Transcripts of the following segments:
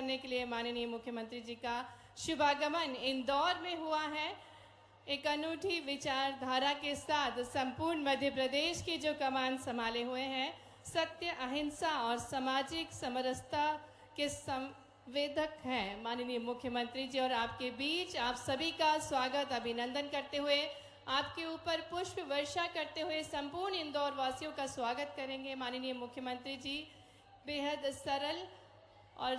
करने के लिए माननीय मुख्यमंत्री जी का शुभागमन इंदौर में हुआ है। एक अनूठी विचारधारा के साथ संपूर्ण मध्य प्रदेश की जो कमान संभाले हुए हैं, सत्य, अहिंसा और सामाजिक समरसता के संवेदक हैं माननीय मुख्यमंत्री जी। और आपके बीच आप सभी का स्वागत, अभिनंदन करते हुए, आपके ऊपर पुष्प वर्षा करते हुए संपूर्ण इंदौर वासियों का स्वागत करेंगे माननीय मुख्यमंत्री जी। बेहद सरल और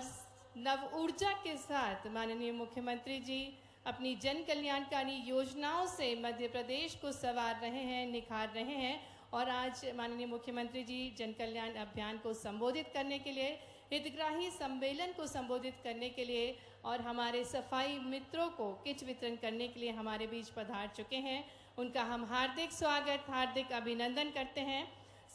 नव ऊर्जा के साथ माननीय मुख्यमंत्री जी अपनी जन कल्याणकारी योजनाओं से मध्य प्रदेश को संवार रहे हैं, निखार रहे हैं। और आज माननीय मुख्यमंत्री जी जन कल्याण अभियान को संबोधित करने के लिए, हितग्राही सम्मेलन को संबोधित करने के लिए और हमारे सफाई मित्रों को किट वितरण करने के लिए हमारे बीच पधार चुके हैं। उनका हम हार्दिक स्वागत, हार्दिक अभिनंदन करते हैं।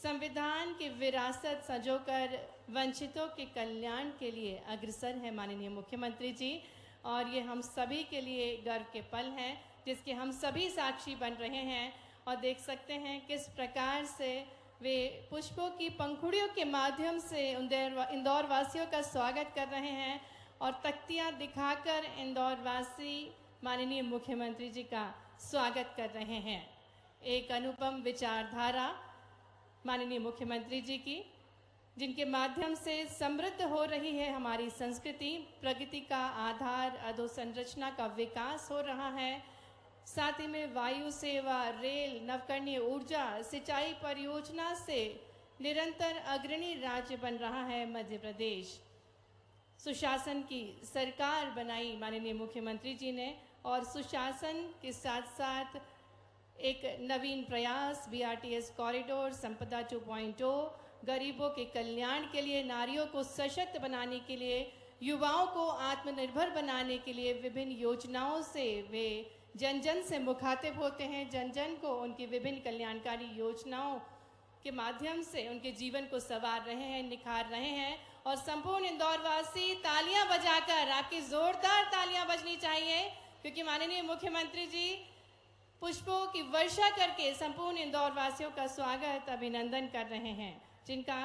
संविधान की विरासत संजोकर वंचितों के कल्याण के लिए अग्रसर है माननीय मुख्यमंत्री जी, और ये हम सभी के लिए गर्व के पल हैं जिसके हम सभी साक्षी बन रहे हैं। और देख सकते हैं किस प्रकार से वे पुष्पों की पंखुड़ियों के माध्यम से इंदौर वासियों का स्वागत कर रहे हैं और तख्तियां दिखाकर इंदौर वासी माननीय मुख्यमंत्री जी का स्वागत कर रहे हैं। एक अनुपम विचारधारा माननीय मुख्यमंत्री जी की, जिनके माध्यम से समृद्ध हो रही है हमारी संस्कृति, प्रगति का आधार अधोसंरचना का विकास हो रहा है। साथ ही में वायु सेवा, रेल, नवकरणीय ऊर्जा, सिंचाई परियोजना से निरंतर अग्रणी राज्य बन रहा है मध्य प्रदेश। सुशासन की सरकार बनाई माननीय मुख्यमंत्री जी ने, और सुशासन के साथ साथ एक नवीन प्रयास BRTS कॉरिडोर, संपदा 2.0, गरीबों के कल्याण के लिए, नारियों को सशक्त बनाने के लिए, युवाओं को आत्मनिर्भर बनाने के लिए विभिन्न योजनाओं से वे जन जन से मुखातिब होते हैं। जन जन को उनकी विभिन्न कल्याणकारी योजनाओं के माध्यम से उनके जीवन को संवार रहे हैं, निखार रहे हैं। और संपूर्ण इंदौर वासी तालियां बजाकर, आपकी जोरदार तालियां बजनी चाहिए, क्योंकि माननीय मुख्यमंत्री जी पुष्पों की वर्षा करके संपूर्ण इंदौर वासियों का स्वागत, अभिनंदन कर रहे हैं, जिनका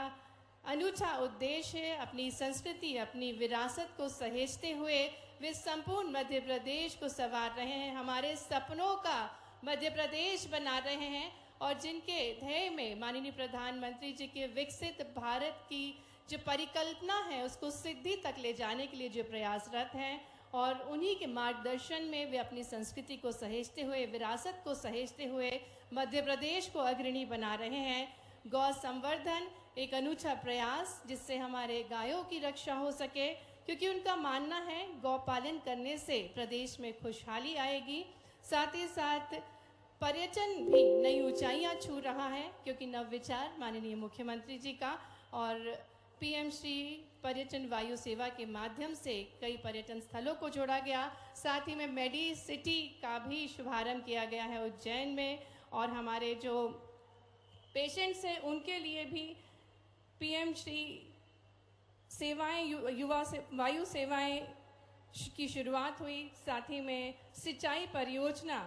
अनूठा उद्देश्य है अपनी संस्कृति, अपनी विरासत को सहेजते हुए वे संपूर्ण मध्य प्रदेश को संवार रहे हैं, हमारे सपनों का मध्य प्रदेश बना रहे हैं। और जिनके ध्येय में माननीय प्रधानमंत्री जी के विकसित भारत की जो परिकल्पना है उसको सिद्धि तक ले जाने के लिए जो प्रयासरत हैं, और उन्हीं के मार्गदर्शन में वे अपनी संस्कृति को सहेजते हुए, विरासत को सहेजते हुए मध्य प्रदेश को अग्रणी बना रहे हैं। गौ संवर्धन एक अनूठा प्रयास, जिससे हमारे गायों की रक्षा हो सके, क्योंकि उनका मानना है गौ पालन करने से प्रदेश में खुशहाली आएगी। साथ ही साथ पर्यटन भी नई ऊंचाइयां छू रहा है, क्योंकि नवविचार माननीय मुख्यमंत्री जी का और PM श्री पर्यटन वायु सेवा के माध्यम से कई पर्यटन स्थलों को जोड़ा गया। साथ ही में मेडी सिटी का भी शुभारंभ किया गया है उज्जैन में, और हमारे जो पेशेंट्स हैं उनके लिए भी PM श्री सेवाएं, युवा से वायु सेवाएं की शुरुआत हुई। साथ ही में सिंचाई परियोजना,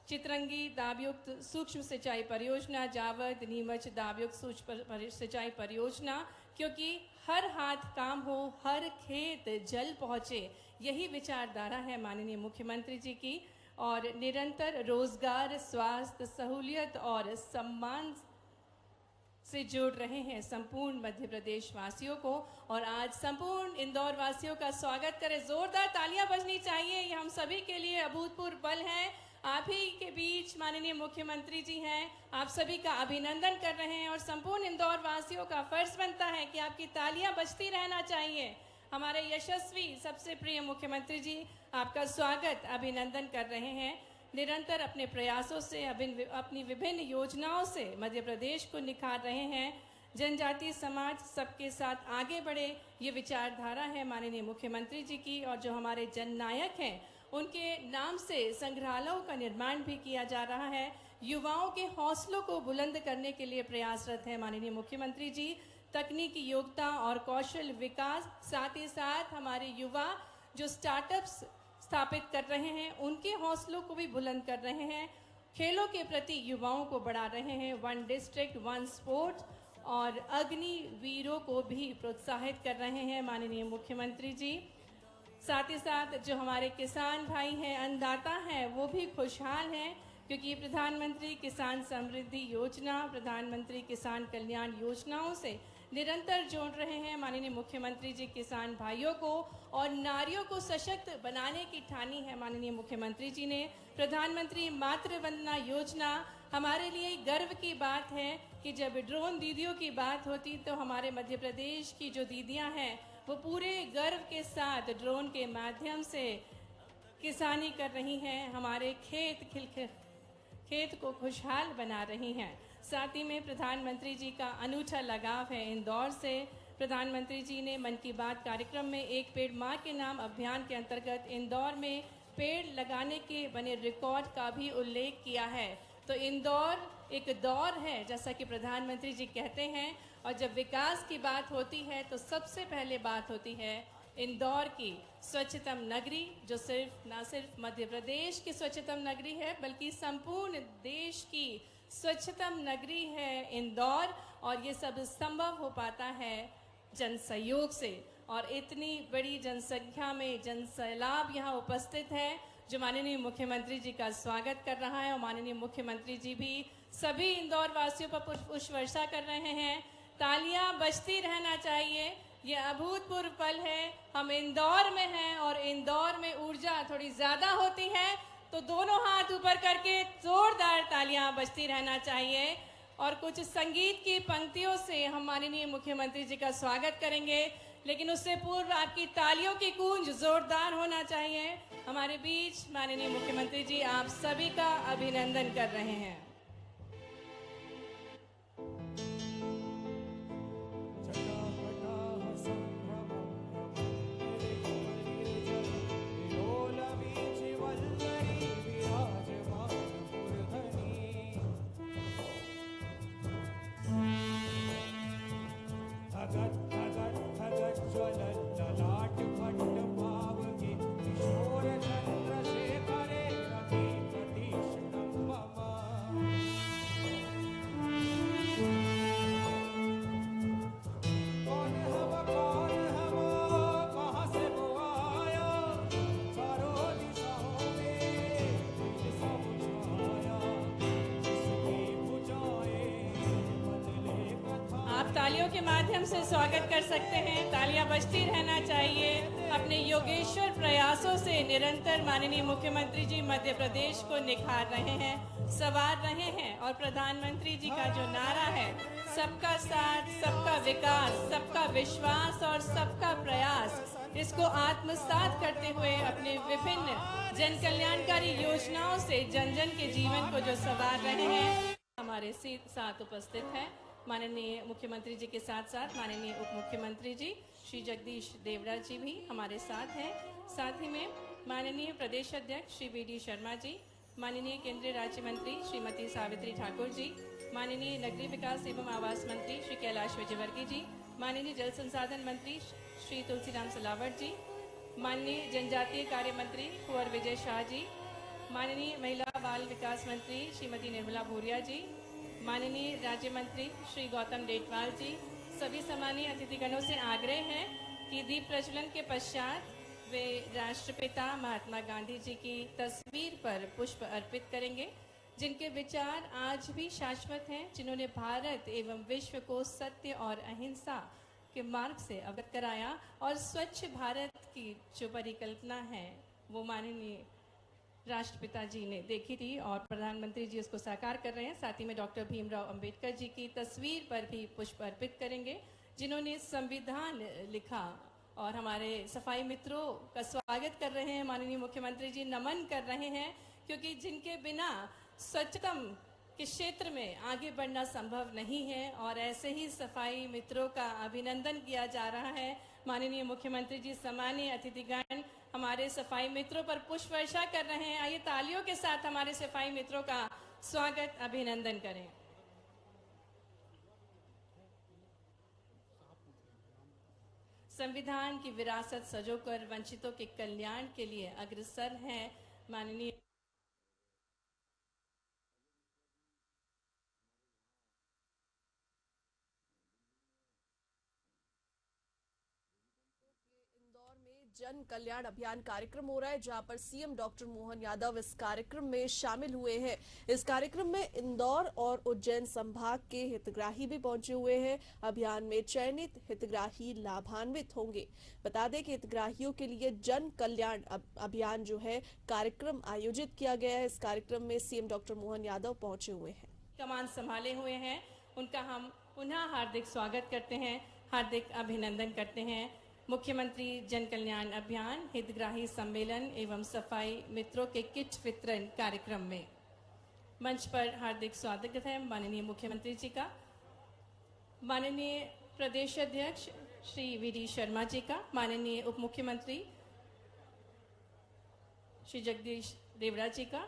चितरंगी दाबयुक्त सूक्ष्म सिंचाई परियोजना, जावद नीमच दाबयुक्त सूक्ष्म सिंचाई परियोजना, क्योंकि हर हाथ काम हो, हर खेत जल पहुँचे, यही विचारधारा है माननीय मुख्यमंत्री जी की। और निरंतर रोजगार, स्वास्थ्य, सहूलियत और सम्मान से जोड़ रहे हैं संपूर्ण मध्य प्रदेश वासियों को। और आज संपूर्ण इंदौर वासियों का स्वागत करें, जोरदार तालियां बजनी चाहिए, ये हम सभी के लिए अभूतपूर्व पल है। आप ही के बीच माननीय मुख्यमंत्री जी हैं, आप सभी का अभिनंदन कर रहे हैं, और संपूर्ण इंदौर वासियों का फर्ज बनता है कि आपकी तालियां बजती रहना चाहिए। हमारे यशस्वी, सबसे प्रिय मुख्यमंत्री जी आपका स्वागत, अभिनंदन कर रहे हैं। निरंतर अपने प्रयासों से, अपनी विभिन्न योजनाओं से मध्य प्रदेश को निखार रहे हैं। जनजातीय समाज सबके साथ आगे बढ़े, ये विचारधारा है माननीय मुख्यमंत्री जी की। और जो हमारे जननायक हैं उनके नाम से संग्रहालयों का निर्माण भी किया जा रहा है। युवाओं के हौसलों को बुलंद करने के लिए प्रयासरत है माननीय मुख्यमंत्री जी। तकनीकी योग्यता और कौशल विकास, साथ ही साथ हमारे युवा जो स्टार्टअप्स स्थापित कर रहे हैं उनके हौसलों को भी बुलंद कर रहे हैं। खेलों के प्रति युवाओं को बढ़ा रहे हैं। 1 डिस्ट्रिक्ट 1 स्पोर्ट, और अग्निवीरों को भी प्रोत्साहित कर रहे हैं माननीय मुख्यमंत्री जी। साथ ही साथ जो हमारे किसान भाई हैं, अन्नदाता हैं, वो भी खुशहाल हैं, क्योंकि प्रधानमंत्री किसान समृद्धि योजना, प्रधानमंत्री किसान कल्याण योजनाओं से निरंतर जोड़ रहे हैं माननीय मुख्यमंत्री जी किसान भाइयों को, और नारियों को सशक्त बनाने की ठानी है माननीय मुख्यमंत्री जी ने। प्रधानमंत्री मातृ वंदना योजना हमारे लिए गर्व की बात है कि जब ड्रोन दीदियों की बात होती तो हमारे मध्य प्रदेश की जो दीदियां हैं वो पूरे गर्व के साथ ड्रोन के माध्यम से किसानी कर रही हैं, हमारे खेत को खुशहाल बना रही हैं। साथ ही में प्रधानमंत्री जी का अनूठा लगाव है इंदौर से। प्रधानमंत्री जी ने मन की बात कार्यक्रम में एक पेड़ माँ के नाम अभियान के अंतर्गत इंदौर में पेड़ लगाने के बने रिकॉर्ड का भी उल्लेख किया है। तो इंदौर एक दौर है, जैसा कि प्रधानमंत्री जी कहते हैं, और जब विकास की बात होती है तो सबसे पहले बात होती है इंदौर की स्वच्छतम नगरी, जो न सिर्फ मध्य प्रदेश की स्वच्छतम नगरी है बल्कि संपूर्ण देश की स्वच्छतम नगरी है इंदौर। और ये सब संभव हो पाता है जन सहयोग से, और इतनी बड़ी जनसंख्या में जनसैलाब यहाँ उपस्थित है जो माननीय मुख्यमंत्री जी का स्वागत कर रहा है, और माननीय मुख्यमंत्री जी भी सभी इंदौर वासियों पर पुष्प वर्षा कर रहे हैं। तालियां बजती रहना चाहिए, ये अभूतपूर्व पल है। हम इंदौर में हैं और इंदौर में ऊर्जा थोड़ी ज़्यादा होती है, तो दोनों हाथ ऊपर करके जोरदार तालियां बजती रहना चाहिए। और कुछ संगीत की पंक्तियों से हम माननीय मुख्यमंत्री जी का स्वागत करेंगे, लेकिन उससे पूर्व आपकी तालियों की गूंज जोरदार होना चाहिए। हमारे बीच माननीय मुख्यमंत्री जी आप सभी का अभिनंदन कर रहे हैं। तालियों के माध्यम से स्वागत कर सकते हैं, तालियां बजती रहना चाहिए। अपने योगेश्वर प्रयासों से निरंतर माननीय मुख्यमंत्री जी मध्य प्रदेश को निखार रहे हैं, संवार रहे हैं, और प्रधानमंत्री जी का जो नारा है सबका साथ, सबका विकास, सबका विश्वास और सबका प्रयास, इसको आत्मसात करते हुए अपने विभिन्न जन कल्याणकारी योजनाओं से जन जन के जीवन को जो संवार रहे हैं। हमारे साथ उपस्थित हैं माननीय मुख्यमंत्री जी के साथ साथ माननीय उप मुख्यमंत्री जी श्री जगदीश देवड़ा जी भी हमारे साथ हैं। साथ ही में माननीय प्रदेश अध्यक्ष श्री वी डी शर्मा जी, माननीय केंद्रीय राज्य मंत्री श्रीमती सावित्री ठाकुर जी, माननीय नगरीय विकास एवं आवास मंत्री श्री कैलाश विजयवर्गीय जी, माननीय जल संसाधन मंत्री श्री तुलसीराम सिलावट जी, माननीय जनजातीय कार्य मंत्री कुंवर विजय शाह जी, माननीय महिला बाल विकास मंत्री श्रीमती निर्मला भूरिया जी, माननीय राज्य मंत्री श्री गौतम डेटवाल जी, सभी सम्मानीय अतिथिगणों से आग्रह है कि दीप प्रज्वलन के पश्चात वे राष्ट्रपिता महात्मा गांधी जी की तस्वीर पर पुष्प अर्पित करेंगे, जिनके विचार आज भी शाश्वत हैं, जिन्होंने भारत एवं विश्व को सत्य और अहिंसा के मार्ग से अवगत कराया, और स्वच्छ भारत की जो परिकल्पना है वो माननीय राष्ट्रपिता जी ने देखी थी, और प्रधानमंत्री जी उसको साकार कर रहे हैं। साथ ही में डॉक्टर भीमराव अंबेडकर जी की तस्वीर पर भी पुष्प अर्पित करेंगे, जिन्होंने संविधान लिखा, और हमारे सफाई मित्रों का स्वागत कर रहे हैं माननीय मुख्यमंत्री जी, नमन कर रहे हैं, क्योंकि जिनके बिना स्वच्छतम के क्षेत्र में आगे बढ़ना संभव नहीं है, और ऐसे ही सफाई मित्रों का अभिनंदन किया जा रहा है। माननीय मुख्यमंत्री जी सम्मानीय अतिथिगण हमारे सफाई मित्रों पर पुष्प वर्षा कर रहे हैं। आइए तालियों के साथ हमारे सफाई मित्रों का स्वागत अभिनंदन करें। संविधान की विरासत सजोकर वंचितों के कल्याण के लिए अग्रसर हैं माननीय जन कल्याण अभियान कार्यक्रम हो रहा है, जहां पर सीएम डॉक्टर मोहन यादव इस कार्यक्रम में शामिल हुए हैं। इस कार्यक्रम में इंदौर और उज्जैन संभाग के हितग्राही भी पहुंचे हुए हैं। अभियान में चयनित हितग्राही लाभान्वित होंगे। बता दें कि हितग्राहियों के लिए जन कल्याण अभियान जो है कार्यक्रम आयोजित किया गया है। इस कार्यक्रम में सीएम डॉक्टर मोहन यादव पहुंचे हुए हैं। कमान संभाले हुए हैं, उनका हम पुनः हार्दिक स्वागत करते हैं, हार्दिक अभिनंदन करते हैं। मुख्यमंत्री जन कल्याण अभियान हितग्राही सम्मेलन एवं सफाई मित्रों के किट वितरण कार्यक्रम में मंच पर हार्दिक स्वागत है माननीय मुख्यमंत्री जी का, माननीय प्रदेश अध्यक्ष श्री वी.डी. शर्मा जी का, माननीय उप मुख्यमंत्री श्री जगदीश देवड़ा जी का,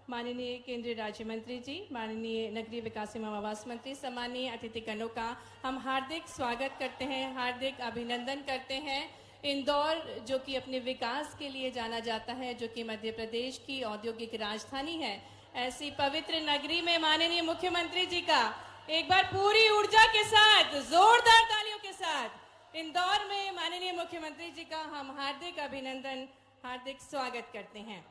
माननीय केंद्रीय राज्य मंत्री जी, माननीय नगरीय विकास एवं आवास मंत्री, सम्मानीय अतिथिगणों का हम हार्दिक स्वागत करते हैं, हार्दिक अभिनंदन करते हैं। इंदौर जो कि अपने विकास के लिए जाना जाता है, जो कि मध्य प्रदेश की औद्योगिक राजधानी है, ऐसी पवित्र नगरी में माननीय मुख्यमंत्री जी का एक बार पूरी ऊर्जा के साथ, जोरदार तालियों के साथ इंदौर में माननीय मुख्यमंत्री जी का हम हार्दिक अभिनंदन, हार्दिक स्वागत करते हैं।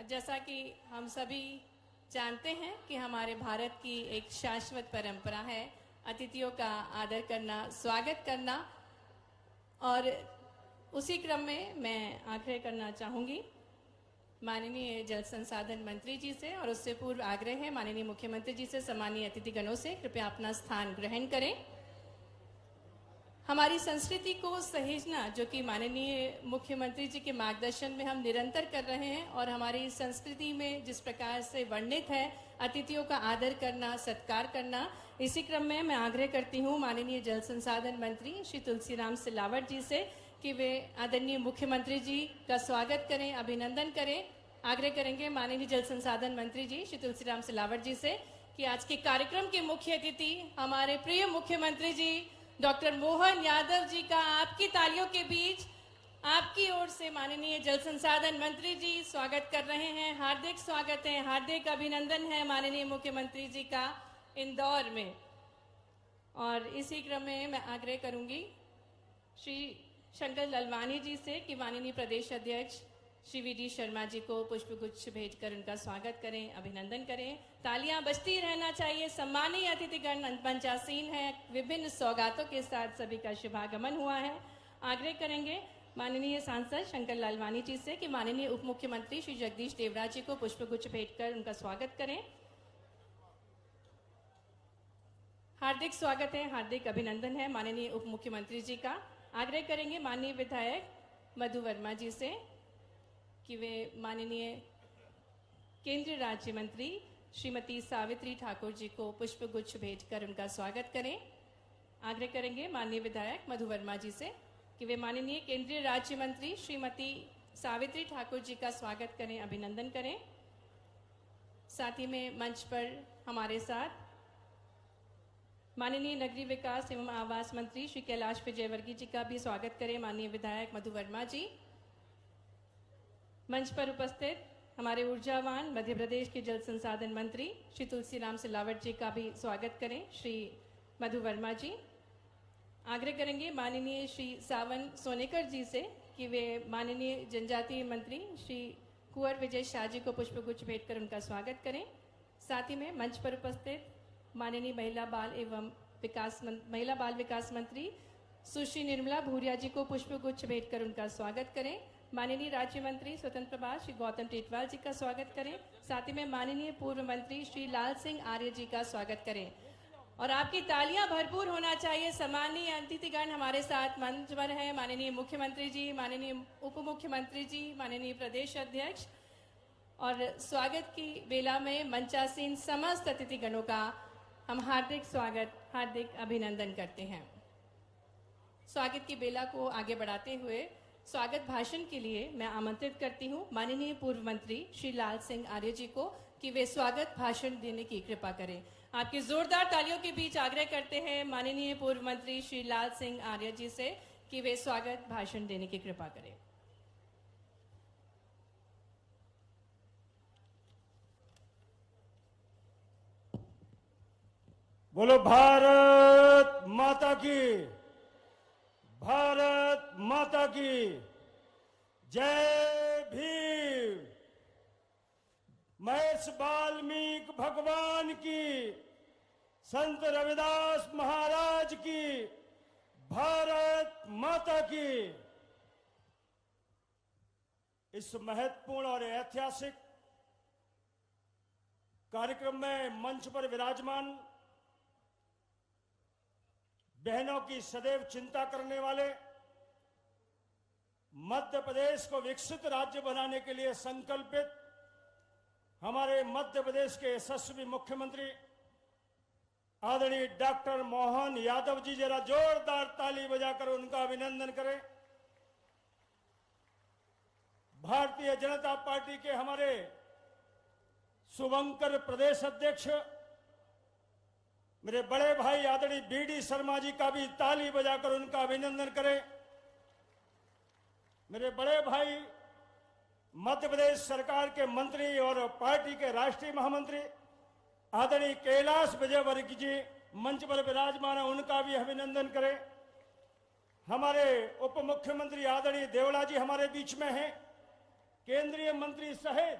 जैसा कि हम सभी जानते हैं कि हमारे भारत की एक शाश्वत परंपरा है अतिथियों का आदर करना, स्वागत करना, और उसी क्रम में मैं आग्रह करना चाहूँगी माननीय जल संसाधन मंत्री जी से, और उससे पूर्व आग्रह है माननीय मुख्यमंत्री जी से, सम्मानीय अतिथिगणों से कृपया अपना स्थान ग्रहण करें। हमारी संस्कृति को सहेजना जो कि माननीय मुख्यमंत्री जी के मार्गदर्शन में हम निरंतर कर रहे हैं, और हमारी संस्कृति में जिस प्रकार से वर्णित है अतिथियों का आदर करना, सत्कार करना, इसी क्रम में मैं आग्रह करती हूँ माननीय जल संसाधन मंत्री श्री तुलसीराम सिलावट जी से कि वे आदरणीय मुख्यमंत्री जी का स्वागत करें, अभिनंदन करें। आग्रह करेंगे माननीय जल संसाधन मंत्री जी श्री तुलसीराम सिलावट जी से कि आज के कार्यक्रम के मुख्य अतिथि हमारे प्रिय मुख्यमंत्री जी डॉक्टर मोहन यादव जी का आपकी तालियों के बीच आपकी ओर से माननीय जल संसाधन मंत्री जी स्वागत कर रहे हैं। हार्दिक स्वागत है, हार्दिक अभिनंदन है माननीय मुख्यमंत्री जी का इंदौर में। और इसी क्रम में मैं आग्रह करूंगी श्री शंकर ललवानी जी से कि माननीय प्रदेश अध्यक्ष श्री वी.डी. शर्मा जी को पुष्पगुच्छ भेजकर उनका स्वागत करें, अभिनंदन करें। तालियां बजती रहना चाहिए। सम्मानीय अतिथिगण मंचासीन है, विभिन्न सौगातों के साथ सभी का शुभागमन हुआ है। आग्रह करेंगे माननीय सांसद शंकर लालवानी जी से कि माननीय उप मुख्यमंत्री श्री जगदीश देवड़ा जी को पुष्पगुच्छ भेंटकर उनका स्वागत करें। हार्दिक स्वागत है, हार्दिक अभिनंदन है माननीय उप मुख्यमंत्री जी का। आग्रह करेंगे माननीय विधायक मधु वर्मा जी से कि वे माननीय केंद्रीय राज्य मंत्री श्रीमती सावित्री ठाकुर जी को पुष्पगुच्छ भेंटकर उनका स्वागत करें। आग्रह करेंगे माननीय विधायक मधु वर्मा जी से कि वे माननीय केंद्रीय राज्य मंत्री श्रीमती सावित्री ठाकुर जी का स्वागत करें, अभिनंदन करें। साथ ही में मंच पर हमारे साथ माननीय नगरीय विकास एवं आवास मंत्री श्री कैलाश विजयवर्गीय जी का भी स्वागत करें माननीय विधायक मधु वर्मा जी। मंच पर उपस्थित हमारे ऊर्जावान मध्य प्रदेश के जल संसाधन मंत्री श्री तुलसीराम सिलावट जी का भी स्वागत करें श्री मधु वर्मा जी। आग्रह करेंगे माननीय श्री सावन सोनेकर जी से कि वे माननीय जनजातीय मंत्री श्री कुंवर विजय शाह जी को पुष्पगुच्छ भेंटकर उनका स्वागत करें। साथ ही में मंच पर उपस्थित माननीय महिला बाल विकास मंत्री सुश्री निर्मला भूरिया जी को पुष्पगुच्छ भेंटकर उनका स्वागत करें। माननीय राज्य मंत्री स्वतंत्र प्रभार श्री गौतम टेटवाल जी का स्वागत करें। साथ ही में माननीय पूर्व मंत्री श्री लाल सिंह आर्य जी का स्वागत करें। और आपकी तालियां भरपूर होना चाहिए। सम्मानीय अतिथिगण हमारे साथ मंच पर है माननीय मुख्यमंत्री जी, माननीय उप मुख्यमंत्री जी, माननीय प्रदेश अध्यक्ष, और स्वागत की बेला में मंचासीन समस्त अतिथिगणों का हम हार्दिक स्वागत, हार्दिक अभिनंदन करते हैं। स्वागत की बेला को आगे बढ़ाते हुए स्वागत भाषण के लिए मैं आमंत्रित करती हूं माननीय पूर्व मंत्री श्री लाल सिंह आर्य जी को कि वे स्वागत भाषण देने की कृपा करें। आपकी जोरदार तालियों के बीच आग्रह करते हैं माननीय पूर्व मंत्री श्री लाल सिंह आर्य जी से कि वे स्वागत भाषण देने की कृपा करें। बोलो भारत माता की। माता की जय भीम। महर्ष वाल्मीकि भगवान की, संत रविदास महाराज की, भारत माता की। इस महत्वपूर्ण और ऐतिहासिक कार्यक्रम में मंच पर विराजमान बहनों की सदैव चिंता करने वाले, मध्य प्रदेश को विकसित राज्य बनाने के लिए संकल्पित हमारे मध्य प्रदेश के यशस्वी मुख्यमंत्री आदरणीय डॉक्टर मोहन यादव जी, जरा जोरदार ताली बजाकर उनका अभिनंदन करें। भारतीय जनता पार्टी के हमारे शुभंकर प्रदेश अध्यक्ष मेरे बड़े भाई आदरणीय बीडी शर्मा जी का भी ताली बजाकर उनका अभिनंदन करें। मेरे बड़े भाई मध्य प्रदेश सरकार के मंत्री और पार्टी के राष्ट्रीय महामंत्री आदरणीय कैलाश विजयवर्गीय जी मंच पर विराजमान है, उनका भी अभिनंदन करें। हमारे उप मुख्यमंत्री आदरणीय देवड़ा जी हमारे बीच में हैं, केंद्रीय मंत्री सहित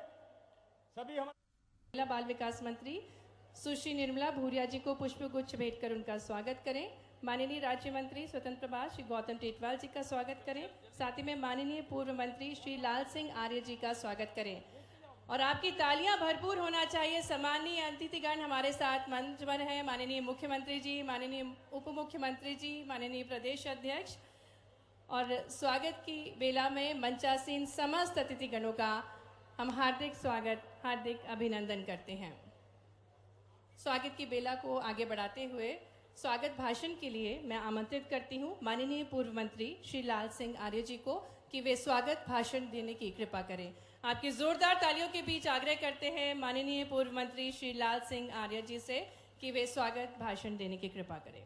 सभी हमारे महिला बाल विकास मंत्री सुश्री निर्मला भूरिया जी को पुष्प गुच्छ भेंट कर उनका स्वागत करें। माननीय राज्य मंत्री स्वतंत्र प्रभार श्री गौतम टेटवाल जी का स्वागत करें। साथ ही में माननीय पूर्व मंत्री श्री लाल सिंह आर्य जी का स्वागत करें। और आपकी तालियां भरपूर होना चाहिए। सम्माननीय अतिथिगण हमारे साथ मंच पर हैं, माननीय मुख्यमंत्री जी, माननीय उप मुख्यमंत्री जी, माननीय प्रदेश अध्यक्ष। और स्वागत की बेला में मंचासीन समस्त अतिथिगणों का हम हार्दिक स्वागत, हार्दिक अभिनंदन करते हैं। स्वागत की बेला को आगे बढ़ाते हुए स्वागत भाषण के लिए मैं आमंत्रित करती हूं माननीय पूर्व मंत्री श्री लाल सिंह आर्य जी को कि वे स्वागत भाषण देने की कृपा करें। आपकी जोरदार तालियों के बीच आग्रह करते हैं माननीय पूर्व मंत्री श्री लाल सिंह आर्य जी से कि वे स्वागत भाषण देने की कृपा करें।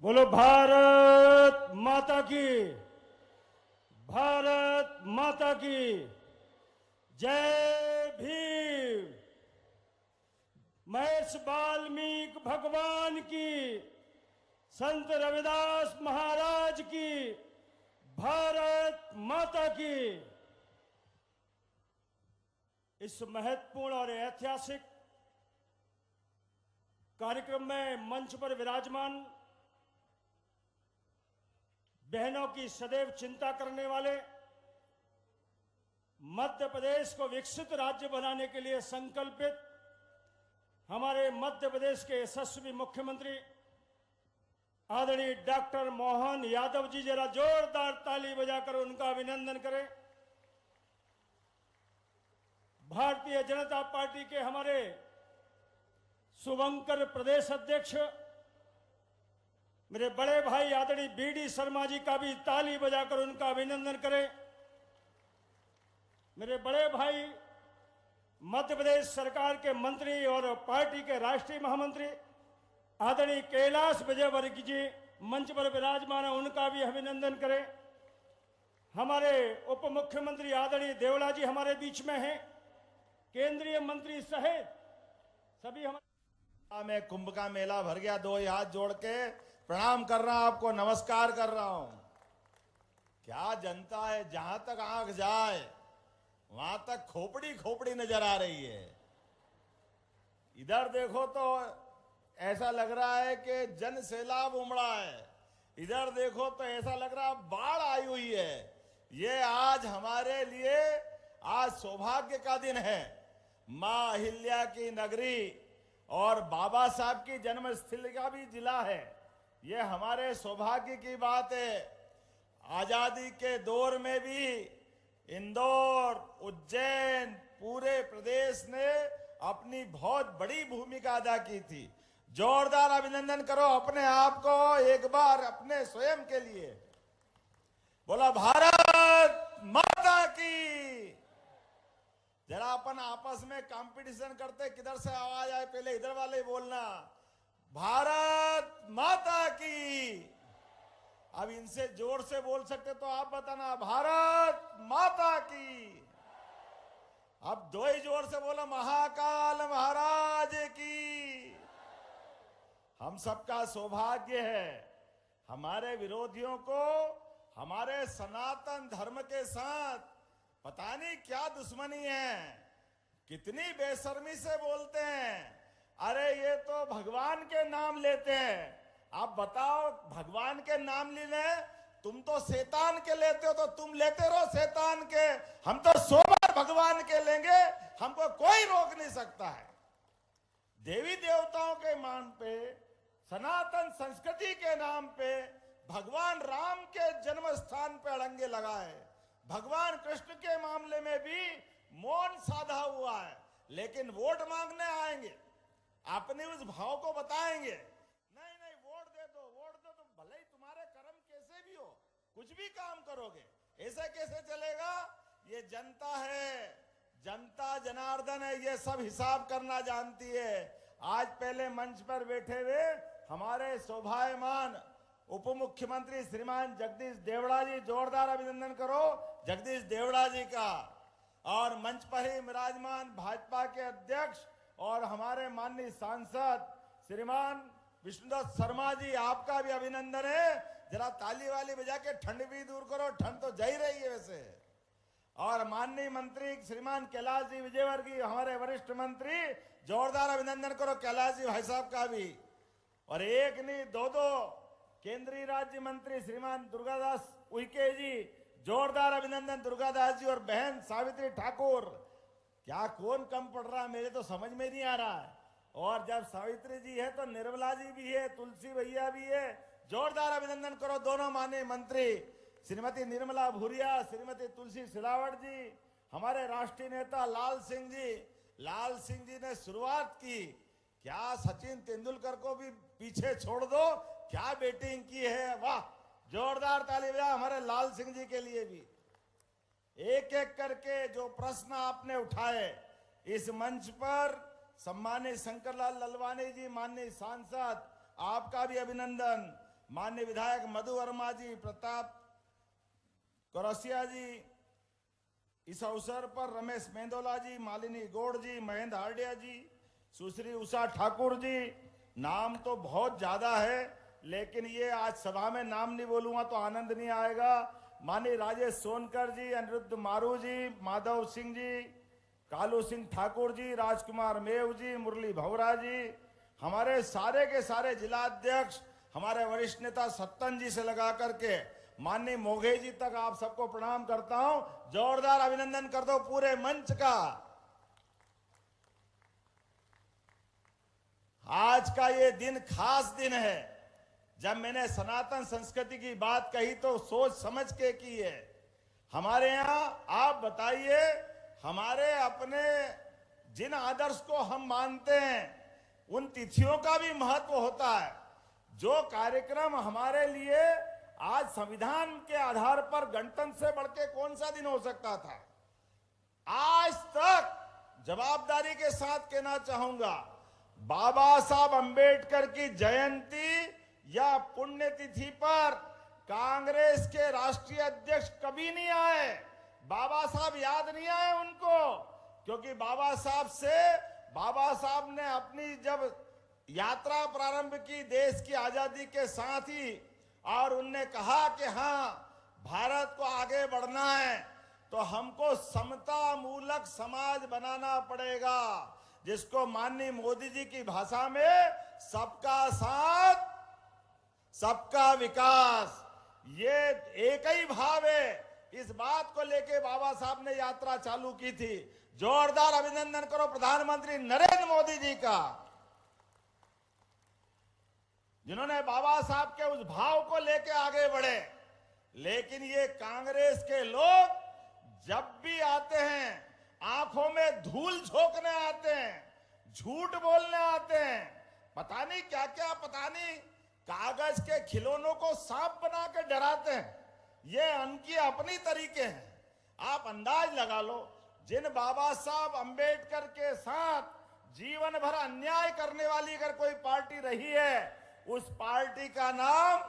बोलो भारत माता की, भारत माता की जय भीम। महर्ष वाल्मीकि भगवान की, संत रविदास महाराज की, भारत माता की। इस महत्वपूर्ण और ऐतिहासिक कार्यक्रम में मंच पर विराजमान बहनों की सदैव चिंता करने वाले, मध्य प्रदेश को विकसित राज्य बनाने के लिए संकल्पित हमारे मध्य प्रदेश के यशस्वी मुख्यमंत्री आदरणीय डॉक्टर मोहन यादव जी, जरा जोरदार ताली बजाकर उनका अभिनंदन करें। भारतीय जनता पार्टी के हमारे शुभंकर प्रदेश अध्यक्ष मेरे बड़े भाई आदरणीय बीडी शर्मा जी का भी ताली बजाकर उनका अभिनंदन करें। मेरे बड़े भाई मध्य प्रदेश सरकार के मंत्री और पार्टी के राष्ट्रीय महामंत्री आदरणीय कैलाश विजयवर्गीय जी मंच पर विराजमान है, उनका भी अभिनंदन करें। हमारे उप मुख्यमंत्री आदरणीय देवड़ा जी हमारे बीच में हैं, केंद्रीय मंत्री सहित सभी हमारे में कुंभ का मेला भर गया। दो हाथ जोड़ के प्रणाम कर रहा हूं, आपको नमस्कार कर रहा हूं। क्या जनता है, जहां तक आंख जाए वहां तक खोपड़ी खोपड़ी नजर आ रही है। इधर देखो तो ऐसा लग रहा है कि जन सैलाब उमड़ा है, इधर देखो तो ऐसा लग रहा है बाढ़ आई हुई है। ये आज हमारे लिए आज सौभाग्य का दिन है। मां अहिल्या की नगरी और बाबा साहब की जन्मस्थली का भी जिला है। ये हमारे सौभाग्य की बात है। आजादी के दौर में भी इंदौर, उज्जैन, पूरे प्रदेश ने अपनी बहुत बड़ी भूमिका अदा की थी। जोरदार अभिनंदन करो अपने आप को एक बार, अपने स्वयं के लिए। बोला भारत माता की। जरा अपन आपस में कंपटीशन करते, किधर से आवाज आए पहले इधर वाले बोलना, भारत माता की। अब इनसे जोर से बोल सकते तो आप बताना, भारत माता की। अब दो ही जोर से बोलो, महाकाल महाराज हम सबका सौभाग्य है हमारे विरोधियों को हमारे सनातन धर्म के साथ पता नहीं क्या दुश्मनी है, कितनी बेशर्मी से बोलते हैं। अरे ये तो भगवान के नाम लेते हैं। आप बताओ, भगवान के नाम लेने, तुम तो शैतान के लेते हो, तो तुम लेते रहो शैतान के, हम तो 100 बार भगवान के लेंगे, हमको कोई रोक नहीं सकता है। देवी देवताओं के मान पे, सनातन संस्कृति के नाम पे भगवान राम के जन्म स्थान पे अड़ंगे लगाए, भगवान कृष्ण के मामले में भी मौन साधा हुआ है, लेकिन वोट मांगने आएंगे, अपने उस भाव को बताएंगे, नहीं नहीं वोट दे दो तो भले ही तुम्हारे कर्म कैसे भी हो, कुछ भी काम करोगे, ऐसे कैसे चलेगा? ये जनता है, जनता जनार्दन है, ये सब हिसाब करना जानती है। आज पहले मंच पर बैठे हुए हमारे शोभायमान उप मुख्यमंत्री श्रीमान जगदीश देवड़ा जी, जोरदार अभिनंदन करो जगदीश देवड़ा जी का। और मंच पर ही विराजमान भाजपा के अध्यक्ष और हमारे माननीय सांसद श्रीमान विष्णुदत्त शर्मा जी, आपका भी अभिनंदन है। जरा ताली वाली बजा के ठंड भी दूर करो, ठंड तो जा ही रही है वैसे। और माननीय मंत्री श्रीमान कैलाश जी विजयवर्गीय, हमारे वरिष्ठ मंत्री, जोरदार अभिनंदन करो कैलाश जी भाई साहब का भी। और एक नहीं दो केंद्रीय राज्य मंत्री श्रीमान दुर्गादास उइके जी, जोरदार अभिनंदन दुर्गादास जी। और बहन सावित्री ठाकुर, क्या कौन कम पड़ रहा है, मेरे तो समझ में नहीं आ रहा है। और जब सावित्री जी है तो निर्मला जी भी है, तुलसी भैया भी है, जोरदार अभिनंदन करो दोनों माननीय मंत्री, श्रीमती निर्मला भूरिया, श्रीमती तुलसी सिलावट जी, हमारे राष्ट्रीय नेता लाल सिंह जी। लाल सिंह जी ने शुरुआत की, क्या सचिन तेंदुलकर को भी पीछे छोड़ दो, क्या बैटिंग की है, वाह, जोरदार ताली बजा हमारे लाल सिंह जी के लिए भी। एक एक करके जो प्रश्न आपने उठाए इस मंच पर, सम्मानित शंकरलाल ललवानी जी, माननीय सांसद, आपका भी अभिनंदन। माननीय विधायक मधु वर्मा जी, प्रताप कौरसिया जी, इस अवसर पर रमेश मेंदोला जी, मालिनी गौड़ जी, महेंद्र हार्डिया जी, सुश्री उषा ठाकुर जी, नाम तो बहुत ज्यादा है, लेकिन ये आज सभा में नाम नहीं बोलूंगा तो आनंद नहीं आएगा। माननीय राजेश सोनकर जी, अनिरुद्ध मारू जी, माधव सिंह जी, कालू सिंह ठाकुर जी, राजकुमार मेव जी, मुरली भवरा जी, हमारे सारे के सारे जिलाध्यक्ष, हमारे वरिष्ठ नेता सत्तन जी से लगा करके माननीय मोघे जी तक आप सबको प्रणाम करता हूं। जोरदार अभिनंदन कर दो पूरे मंच का। आज का ये दिन खास दिन है। जब मैंने सनातन संस्कृति की बात कही तो सोच समझ के की है। हमारे यहाँ आप बताइए, हमारे अपने जिन आदर्श को हम मानते हैं उन तिथियों का भी महत्व होता है। जो कार्यक्रम हमारे लिए आज संविधान के आधार पर गणतंत्र से बढ़ के कौन सा दिन हो सकता था, आज तक जवाबदारी के साथ कहना चाहूंगा, बाबा साहब अंबेडकर की जयंती या पुण्यतिथि पर कांग्रेस के राष्ट्रीय अध्यक्ष कभी नहीं आए। बाबा साहब याद नहीं आए उनको, क्योंकि बाबा साहब ने अपनी जब यात्रा प्रारंभ की देश की आजादी के साथ ही, और उनने कहा कि हाँ भारत को आगे बढ़ना है तो हमको समता मूलक समाज बनाना पड़ेगा, जिसको माननीय मोदी जी की भाषा में सबका साथ सबका विकास, ये एक ही भाव है। इस बात को लेके बाबा साहब ने यात्रा चालू की थी। जोरदार अभिनंदन करो प्रधानमंत्री नरेंद्र मोदी जी का, जिन्होंने बाबा साहब के उस भाव को लेके आगे बढ़े। लेकिन ये कांग्रेस के लोग जब भी आते हैं आंखों में धूल झोंकने आते हैं, झूठ बोलने आते हैं, पता नहीं क्या क्या, पता नहीं कागज के खिलौनों को सांप बना के डराते हैं। ये उनकी अपनी तरीके हैं। आप अंदाज लगा लो, जिन बाबा साहब अंबेडकर के साथ जीवन भर अन्याय करने वाली अगर कोई पार्टी रही है, उस पार्टी का नाम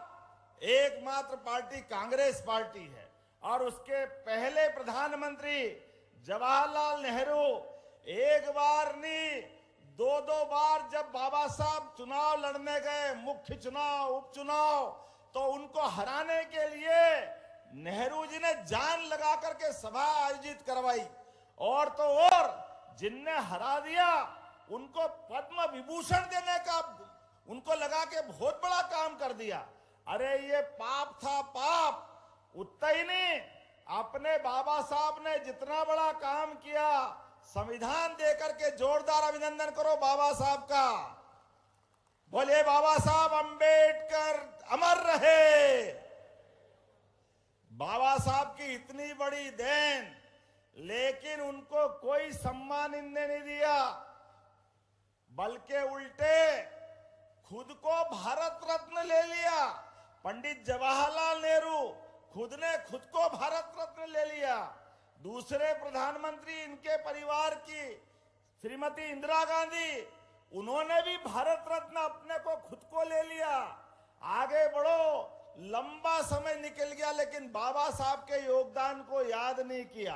एकमात्र पार्टी कांग्रेस पार्टी है। और उसके पहले प्रधानमंत्री जवाहरलाल नेहरू एक बार नहीं दो बार जब बाबा साहब चुनाव लड़ने गए, मुख्य चुनाव, उपचुनाव, तो उनको हराने के लिए नेहरू जी ने जान लगा करके सभा आयोजित करवाई। और तो और जिनने हरा दिया उनको पद्म विभूषण देने का उनको लगा के बहुत बड़ा काम कर दिया। अरे ये पाप था, पाप। उतना ही नहीं, अपने बाबा साहब ने जितना बड़ा काम किया, संविधान देकर के जोरदार अभिनंदन करो बाबा साहब का। बोले बाबा साहब अंबेडकर अमर रहे। बाबा साहब की इतनी बड़ी देन, लेकिन उनको कोई सम्मान इनने नहीं दिया, बल्कि उल्टे खुद को भारत रत्न ले लिया। पंडित जवाहरलाल नेहरू खुद ने खुद को भारत रत्न ले लिया। दूसरे प्रधानमंत्री इनके परिवार की श्रीमती इंदिरा गांधी, उन्होंने भी भारत रत्न अपने को खुद को ले लिया। आगे बढ़ो, लंबा समय निकल गया, लेकिन बाबा साहब के योगदान को याद नहीं किया।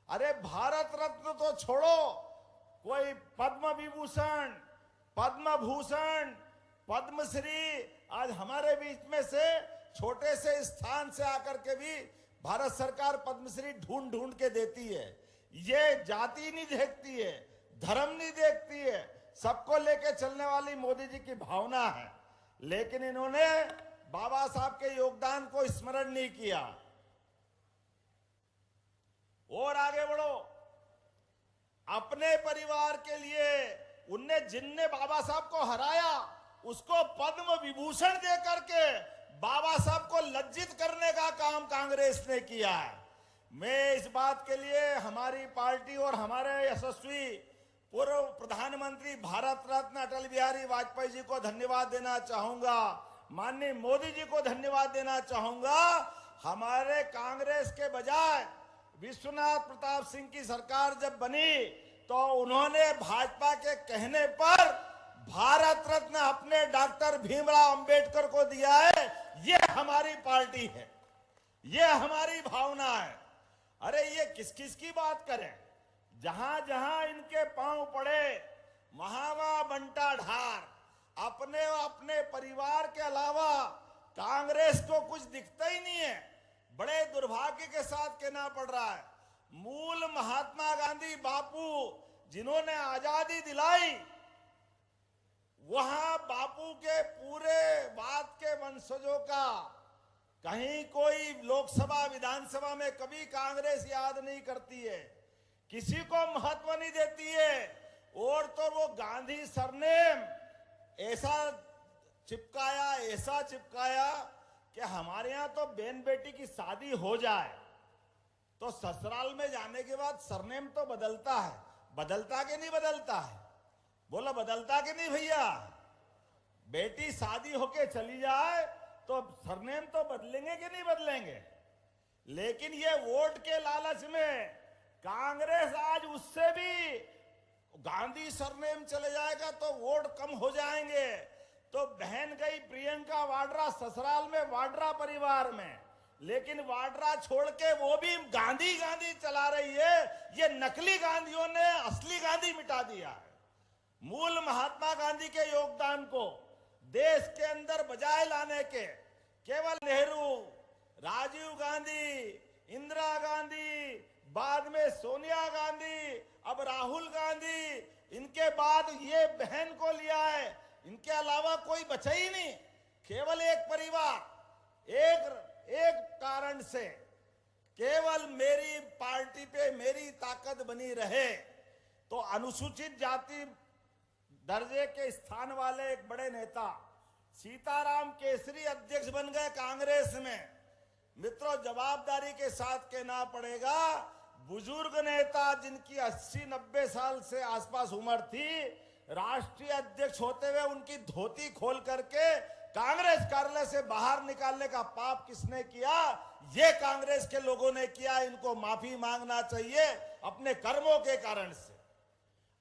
अरे भारत रत्न तो छोड़ो, कोई पद्म विभूषण, पद्म भूषण, पद्मश्री आज हमारे बीच में से छोटे से स्थान से आकर के भी भारत सरकार पद्मश्री ढूंढ ढूंढ के देती है। ये जाति नहीं देखती है, धर्म नहीं देखती है, सबको लेके चलने वाली मोदी जी की भावना है। लेकिन इन्होंने बाबा साहब के योगदान को स्मरण नहीं किया। और आगे बढ़ो, अपने परिवार के लिए उनने जिनने बाबा साहब को हराया उसको पद्म विभूषण दे करके बाबा साहब को लज्जित करने का काम कांग्रेस ने किया है। मैं इस बात के लिए हमारी पार्टी और हमारे यशस्वी पूर्व प्रधानमंत्री भारत रत्न अटल बिहारी वाजपेयी जी को धन्यवाद देना चाहूंगा, माननीय मोदी जी को धन्यवाद देना चाहूंगा। हमारे कांग्रेस के बजाय विश्वनाथ प्रताप सिंह की सरकार जब बनी तो उन्होंने भाजपा के कहने पर भारत रत्न अपने डॉक्टर भीमराव अंबेडकर को दिया है। ये हमारी पार्टी है, ये हमारी भावना है। अरे ये किस किस की बात करें, जहां जहां इनके पांव पड़े वहां वहां बंटा ढार। अपने अपने परिवार के अलावा कांग्रेस को कुछ दिखता ही नहीं है। बड़े दुर्भाग्य के साथ कहना पड़ रहा है, मूल महात्मा गांधी बापू जिन्होंने आजादी दिलाई, वहां बापू के पूरे बात के वंशजों का कहीं कोई लोकसभा विधानसभा में कभी कांग्रेस याद नहीं करती है, किसी को महत्व नहीं देती है। और तो वो गांधी सरनेम ऐसा चिपकाया कि हमारे यहां तो बहन बेटी की शादी हो जाए तो ससुराल में जाने के बाद सरनेम तो बदलता है। बदलता कि नहीं बदलता है? बोलो बदलता कि नहीं भैया? बेटी शादी होके चली जाए तो सरनेम तो बदलेंगे कि नहीं बदलेंगे? लेकिन ये वोट के लालच में कांग्रेस आज उससे भी, गांधी सरनेम चले जाएगा तो वोट कम हो जाएंगे, तो बहन गई प्रियंका वाड्रा ससुराल में वाड्रा परिवार में, लेकिन वाड्रा छोड़ के वो भी गांधी गांधी चला रही है। ये नकली गांधियों ने असली गांधी मिटा दिया है। मूल महात्मा गांधी के योगदान को देश के अंदर बजाय लाने के केवल नेहरू, राजीव गांधी, इंदिरा गांधी, बाद में सोनिया गांधी, अब राहुल गांधी, इनके बाद ये बहन को लिया है। इनके अलावा कोई बचा ही नहीं। केवल एक परिवार, एक कारण से केवल मेरी पार्टी पे मेरी ताकत बनी रहे तो अनुसूचित जाति दर्जे के स्थान वाले एक बड़े नेता सीताराम केसरी अध्यक्ष बन गए कांग्रेस में। मित्रों, जवाबदारी के साथ कहना पड़ेगा, बुजुर्ग नेता जिनकी 80-90 साल से आसपास उम्र थी, राष्ट्रीय अध्यक्ष होते हुए उनकी धोती खोल करके कांग्रेस कार्यालय से बाहर निकालने का पाप किसने किया? ये कांग्रेस के लोगों ने किया। इनको माफी मांगना चाहिए अपने कर्मों के कारण से।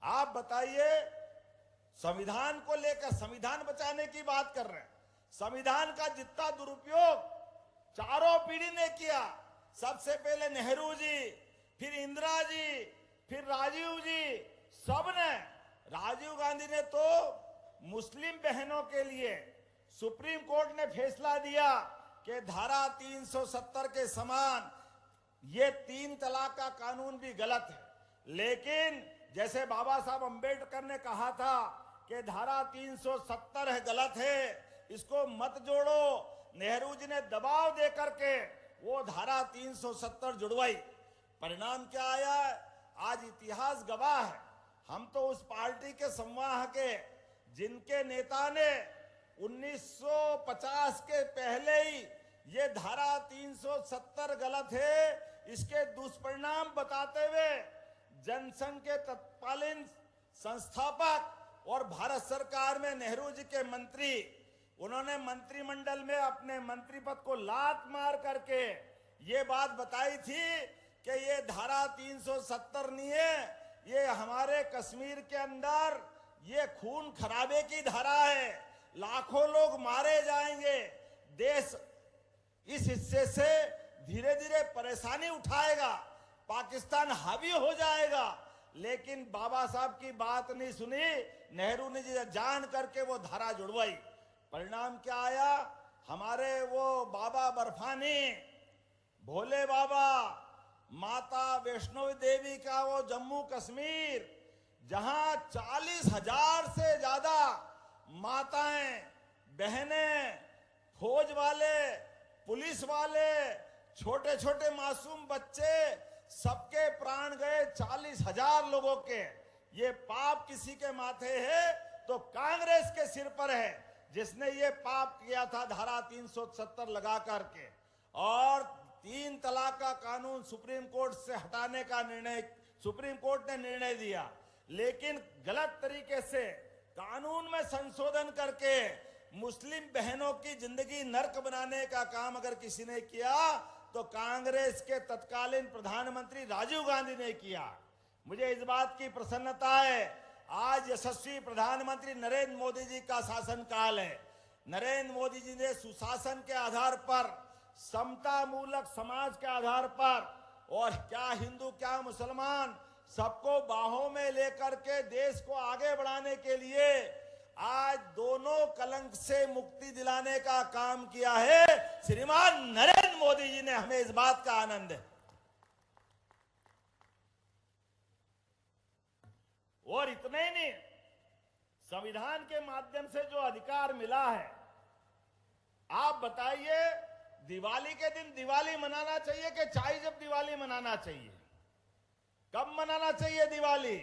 आप बताइए, संविधान को लेकर, संविधान बचाने की बात कर रहे हैं, संविधान का जितना दुरुपयोग चारों पीढ़ी ने किया, सबसे पहले नेहरू जी, फिर इंदिरा जी, फिर राजीव जी, सबने, राजीव गांधी ने तो मुस्लिम बहनों के लिए सुप्रीम कोर्ट ने फैसला दिया कि धारा 370 के समान ये 3 तलाक का कानून भी गलत है। लेकिन जैसे बाबा साहब अंबेडकर ने कहा था कि धारा 370 है गलत है, इसको मत जोड़ो, नेहरू जी ने दबाव दे करके वो धारा 370 जुड़वाई। परिणाम क्या आया? आज इतिहास गवाह है। हम तो उस पार्टी के संवाह के जिनके नेता ने 1950 के पहले ही ये धारा 370 गलत है, इसके दुष्परिणाम बताते हुए जनसंघ के तत्कालीन संस्थापक और भारत सरकार में नेहरू जी के मंत्री, उन्होंने मंत्रिमंडल में अपने मंत्री पद को लात मार करके ये बात बताई थी कि ये धारा 370 नहीं है, ये हमारे कश्मीर के अंदर ये खून खराबे की धारा है, लाखों लोग मारे जाएंगे, देश इस हिस्से से धीरे धीरे परेशानी उठाएगा, पाकिस्तान हावी हो जाएगा। लेकिन बाबा साहब की बात नहीं सुनी, नेहरू ने जान करके वो धारा जुड़वाई। परिणाम क्या आया? हमारे वो बाबा बर्फानी, भोले बाबा, माता वैष्णो देवी का वो जम्मू कश्मीर, जहां 40,000 से ज्यादा माताएं, बहनें, फौज वाले, पुलिस वाले, छोटे छोटे मासूम बच्चे, सबके प्राण गए, 40,000 लोगों के। ये पाप किसी के माथे है तो कांग्रेस के सिर पर है, जिसने ये पाप किया था धारा 370 लगा करके। और 3 तलाक का कानून सुप्रीम कोर्ट से हटाने का निर्णय सुप्रीम कोर्ट ने निर्णय दिया, लेकिन गलत तरीके से कानून में संशोधन करके मुस्लिम बहनों की जिंदगी नर्क बनाने का काम अगर किसी ने किया तो कांग्रेस के तत्कालीन प्रधानमंत्री राजीव गांधी ने किया। मुझे इस बात की प्रसन्नता है, आज यशस्वी प्रधानमंत्री नरेंद्र मोदी जी का शासनकाल है। नरेंद्र मोदी जी ने सुशासन के आधार पर, समता मूलक समाज के आधार पर, और क्या हिंदू क्या मुसलमान, सबको बाहों में लेकर के देश को आगे बढ़ाने के लिए आज दोनों कलंक से मुक्ति दिलाने का काम किया है। श्रीमान नरेंद्र मोदी जी ने, हमें इस बात का आनंद है। और इतने ही नहीं, संविधान के माध्यम से जो अधिकार मिला है, आप बताइए दिवाली के दिन दिवाली मनाना चाहिए कि चाहे जब दिवाली मनाना चाहिए? कब मनाना चाहिए दिवाली?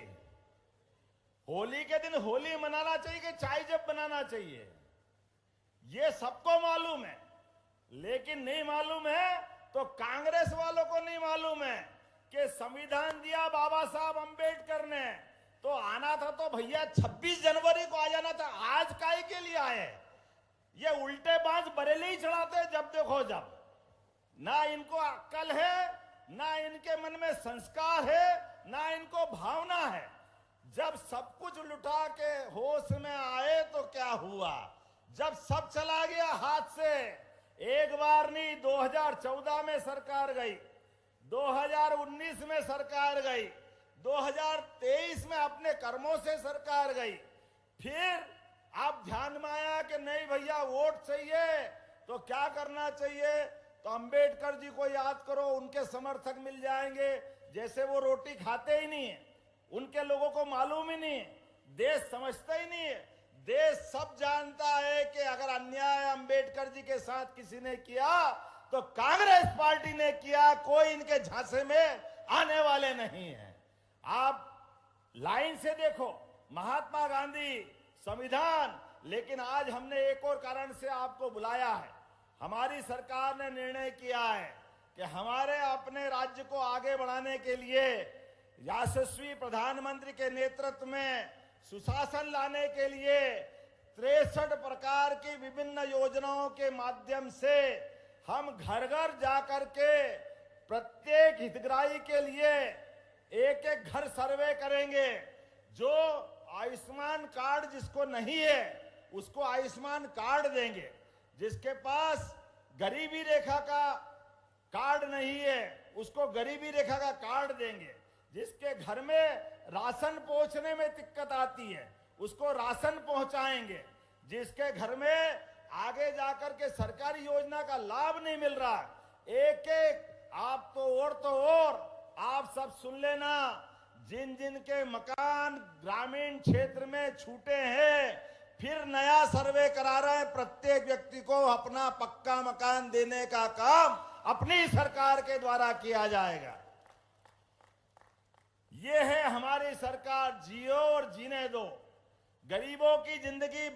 होली के दिन होली मनाना चाहिए कि चाय जब बनाना चाहिए? ये सबको मालूम है, लेकिन नहीं मालूम है तो कांग्रेस वालों को नहीं मालूम है कि संविधान दिया बाबा साहब अंबेडकर ने, तो आना था तो भैया 26 जनवरी को आ जाना था। आज काहे के लिए आए? ये उल्टे बाज बरेली ही चढ़ाते जब देखो जब। ना इनको अक्ल है, ना इनके मन में संस्कार है, ना इनको भावना है। जब सब कुछ लुटा के होश में आए तो क्या हुआ? जब सब चला गया हाथ से, एक बार नहीं, 2014 में सरकार गई, 2019 में सरकार गई, 2023 में अपने कर्मों से सरकार गई। फिर आप ध्यान में आया कि नहीं भैया वोट चाहिए तो क्या करना चाहिए? तो अंबेडकर जी को याद करो, उनके समर्थक मिल जाएंगे। जैसे वो रोटी खाते ही नहीं है, उनके लोगों को मालूम ही नहीं है, देश समझता ही नहीं है। देश सब जानता है कि अगर अन्याय अंबेडकर जी के साथ किसी ने किया तो कांग्रेस पार्टी ने किया, कोई इनके झांसे में आने वाले नहीं है। आप लाइन से देखो, महात्मा गांधी, संविधान। लेकिन आज हमने एक और कारण से आपको बुलाया है। हमारी सरकार ने निर्णय किया है कि हमारे अपने राज्य को आगे बढ़ाने के लिए यशस्वी प्रधानमंत्री के नेतृत्व में सुशासन लाने के लिए 63 प्रकार की विभिन्न योजनाओं के माध्यम से हम घर घर जाकर के प्रत्येक हितग्राही के लिए एक एक घर सर्वे करेंगे। जो आयुष्मान कार्ड जिसको नहीं है उसको आयुष्मान कार्ड देंगे, जिसके पास गरीबी रेखा का कार्ड नहीं है उसको गरीबी रेखा का कार्ड देंगे, जिसके घर में राशन पहुंचने में दिक्कत आती है उसको राशन पहुंचाएंगे। जिसके घर में आगे जाकर के सरकारी योजना का लाभ नहीं मिल रहा, एक एक आप तो और आप सब सुन लेना, जिन जिन के मकान ग्रामीण क्षेत्र में छूटे हैं, फिर नया सर्वे करा रहे हैं। प्रत्येक व्यक्ति को अपना पक्का मकान देने का काम अपनी सरकार के द्वारा किया जाएगा। ये है हमारी सरकार, जियो और जीने दो। गरीबों की जिंदगी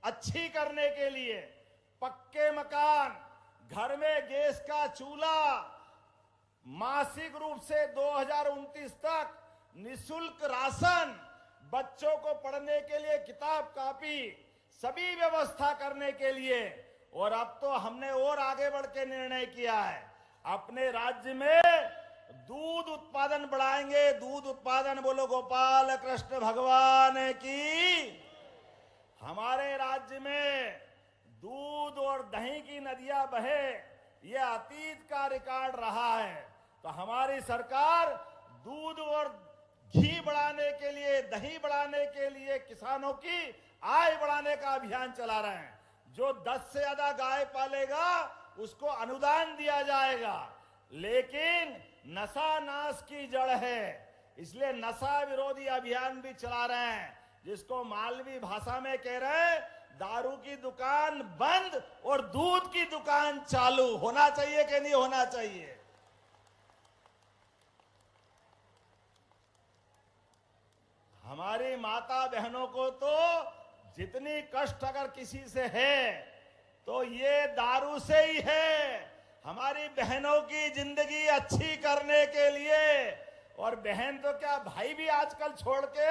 अच्छी करने के लिए पक्के मकान, घर में गैस का चूल्हा, मासिक रूप से 2029 तक निःशुल्क राशन, बच्चों को पढ़ने के लिए किताब कॉपी, सभी व्यवस्था करने के लिए। और अब तो हमने और आगे बढ़ के निर्णय किया है, अपने राज्य में दूध उत्पादन बढ़ाएंगे। दूध उत्पादन, बोलो गोपाल कृष्ण भगवान की। हमारे राज्य में दूध और दही की नदियां बहे, ये अतीत का रिकॉर्ड रहा है। तो हमारी सरकार दूध और घी बढ़ाने के लिए, दही बढ़ाने के लिए, किसानों की आय बढ़ाने का अभियान चला रहे हैं। जो 10 से ज्यादा गाय पालेगा उसको अनुदान दिया जाएगा। लेकिन नशा नाश की जड़ है, इसलिए नशा विरोधी अभियान भी चला रहे हैं, जिसको मालवी भाषा में कह रहे हैं दारू की दुकान बंद और दूध की दुकान चालू। होना चाहिए कि नहीं होना चाहिए? हमारी माता बहनों को तो जितनी कष्ट अगर किसी से है तो ये दारू से ही है। हमारी बहनों की जिंदगी अच्छी करने के लिए, और बहन तो क्या भाई भी आजकल छोड़ के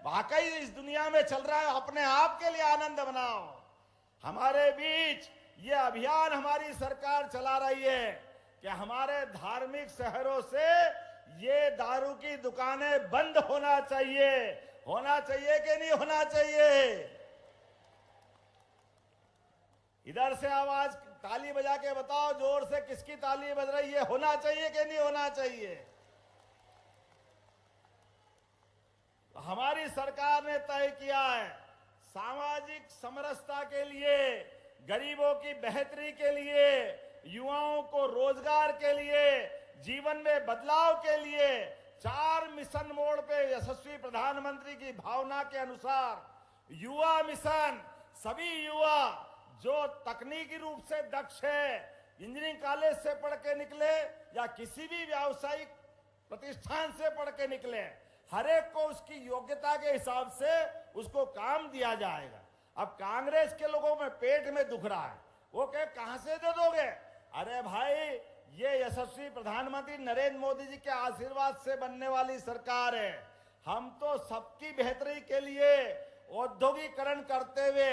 वाकई इस दुनिया में चल रहा है, अपने आप के लिए आनंद बनाओ। हमारे बीच ये अभियान हमारी सरकार चला रही है कि हमारे धार्मिक शहरों से ये दारू की दुकानें बंद होना चाहिए। होना चाहिए कि नहीं होना चाहिए? इधर से आवाज, ताली बजा के बताओ जोर से, किसकी ताली बज रही है? होना चाहिए कि नहीं होना चाहिए? हमारी सरकार ने तय किया है सामाजिक समरसता के लिए, गरीबों की बेहतरी के लिए, युवाओं को रोजगार के लिए, जीवन में बदलाव के लिए 4 मिशन मोड पे यशस्वी प्रधानमंत्री की भावना के अनुसार युवा मिशन, सभी युवा जो तकनीकी रूप से दक्ष है, इंजीनियरिंग कॉलेज से पढ़ के निकले या किसी भी व्यावसायिक प्रतिष्ठान से पढ़ के निकले, हर एक को उसकी योग्यता के हिसाब से उसको काम दिया जाएगा। अब कांग्रेस के लोगों में पेट में दुख रहा है, वो कहां से दे दोगे? अरे भाई, ये यशस्वी प्रधानमंत्री नरेंद्र मोदी जी के आशीर्वाद से बनने वाली सरकार है। हम तो सबकी बेहतरी के लिए औद्योगिकरण करते हुए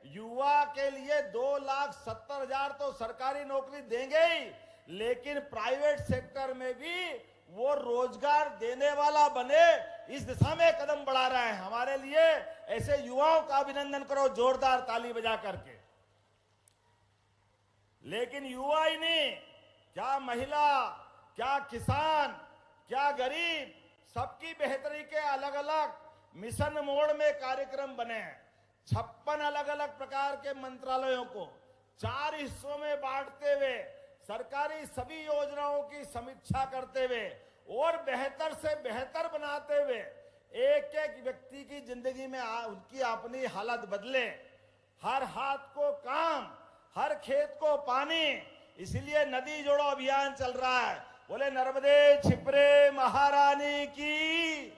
युवा के लिए 2,70,000 तो सरकारी नौकरी देंगे ही, लेकिन प्राइवेट सेक्टर में भी वो रोजगार देने वाला बने, इस दिशा में कदम बढ़ा रहे हैं। हमारे लिए ऐसे युवाओं का अभिनंदन करो जोरदार ताली बजा करके। लेकिन युवा ही नहीं, क्या महिला, क्या किसान, क्या गरीब, सबकी बेहतरी के अलग अलग मिशन मोड में कार्यक्रम बने हैं। 56 अलग अलग प्रकार के मंत्रालयों को 4 हिस्सों में बांटते हुए सरकारी सभी योजनाओं की समीक्षा करते हुए और बेहतर से बेहतर बनाते हुए एक एक व्यक्ति की जिंदगी में उनकी अपनी हालत बदले। हर हाथ को काम, हर खेत को पानी, इसलिए नदी जोड़ो अभियान चल रहा है। बोले नर्मदे छिपरे महारानी की।